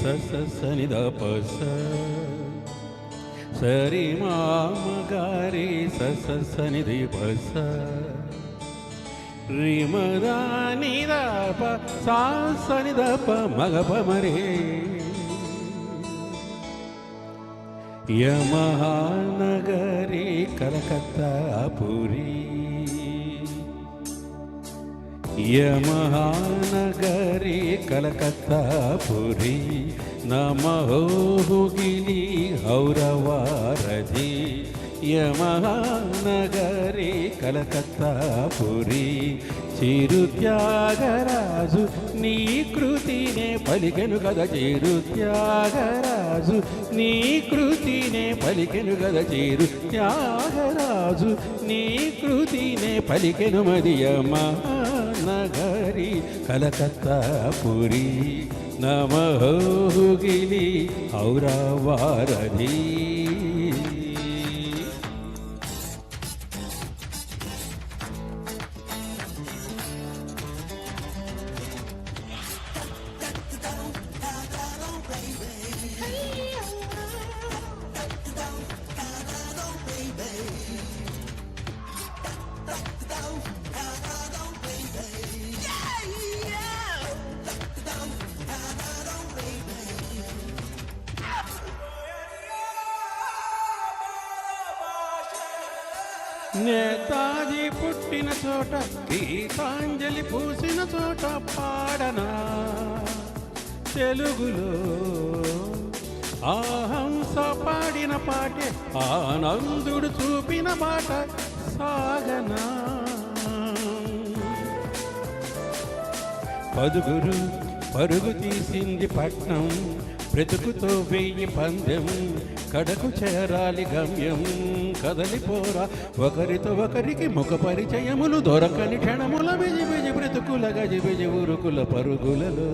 సని ద పస సరి మామగారి సని ది పస రిమదాని ద ప సని ద ప మగ ప మరే యమహానగరి కలకత్తా పురి యమహానగరి కలకత్తా పురి నమోహుగిలి హౌరవారధి యమహానగరి కలకత్తా పురి చిరుత్యాగరాజు నీ కృతినే పలికెను గద చిరుత్యాగరాజు నీ కృతినే పలికెను గద చిరుత్యాగరాజు నీ కృతినే పలికెను మదియమహానగరి కలకత్తా పురి నమోహుగిలి హౌరవారధి నేతాజీ పుట్టిన చోట గీతాంజలి పూసిన చోట పాడనా తెలుగులో ఆహంస పాడిన పాటే ఆనందుడు చూపిన మాట సాగనా పదుగురు పరుగు తీసింది పట్నం బ్రతుకుతో వెయ్యి పందెం కడకు చేరాలి గమ్యం కదలిపోరా ఒకరితో ఒకరికి ముఖ పరిచయములు దొరకని క్షణముల బిజి బిజి బ్రతుకుల గజి బిజి ఉరుకుల పరుగులలో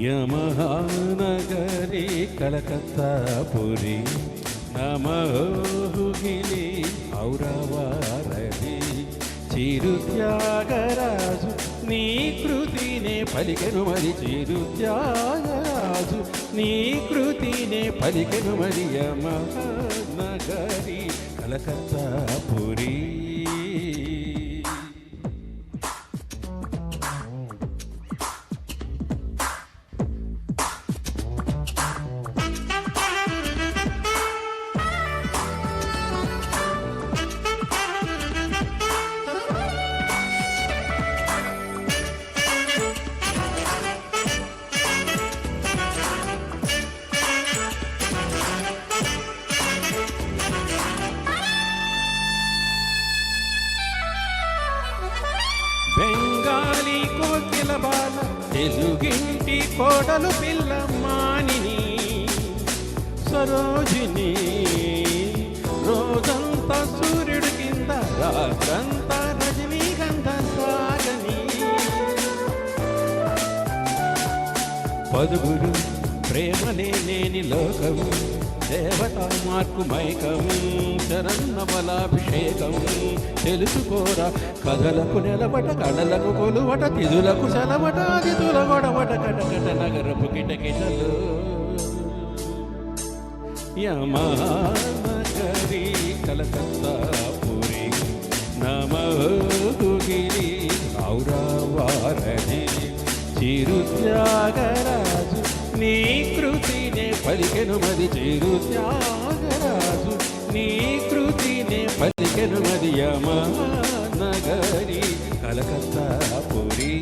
యమహానగరి కలకత్తా పురి నమోహుగిలి హౌరవారధి చిరుత్యాగరాజు నీ కృతినే పలికెను మరి చిరుత్యాగరాజు నీ కృతినే పలికెను మరి యమహానగరి కలకత్తా పురి బెంగాలీ కోకిల బాల తెలుగింటి కోడలు పిల్ల మానిని సరోజిని రోజంతా సూర్యుడి కింద రాత్రంతా రజనీగంధ సాగని పదుగురు ప్రేమనే లేని లోకం దేవతా మార్కు మైకం శరన్నమలాభిషేకం తెలుసుకోరా కథలకు నెలబట కళలకు కొలువట తిథులకు సెలవట అతిథుల గొడవట కటకట నగరపు కిటకిటలు యమహానగరి కలకత్తా పురి నమోహుగిలి హౌరవారధి చిరుత్యాగరాజు నీ కృతినే పలికెను మరి చిరుత్యాగరాజు నీ కృతినే పలికెను మరి యమహానగరి కలకత్తా పురి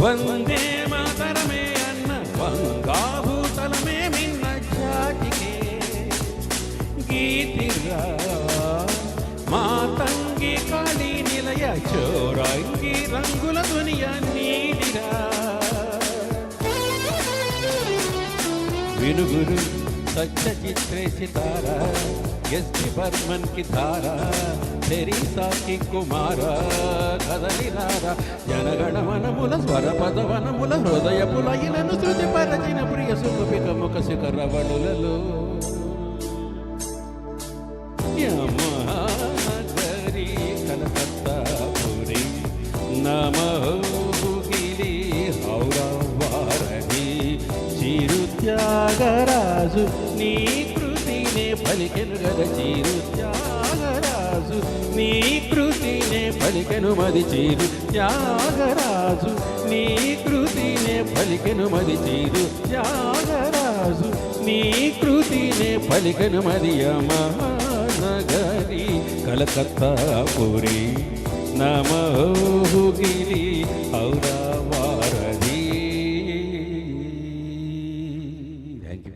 వందే మాతరమే అన్న వంగాభూతలమే మిన్న జాతికే గీతిరా మాతంగి కాళీ నిలయ చోరాంగి రంగుల దునియా నీ వినుగురు సత్యజిత్రే సితారా ఎస్పి బర్మన్ కి ధారా తెరీసాకి కుమార కదలిరారా జనగణమనముల స్వరపదవనముల హృదయపులయినను శృతి పరచిన ప్రియ సుఖపిక ముఖ శిఖరవళులలో యమహానగరి కలకత్తాపురి నమోగిలి హౌరా వారణి చిరుత్యాగరాజు నీ కృతినే పలికెను గద చిరుత్యాగరాజు నీ కృతినే పలికెను మది చిరుత్యాగరాజు నీ కృతినే పలికెను మది చిరుత్యాగరాజు నీ కృతినే పలికెను మది యమహానగరి కలకత్తాపురి నమోగిలి హౌరా వారణి. Thank you.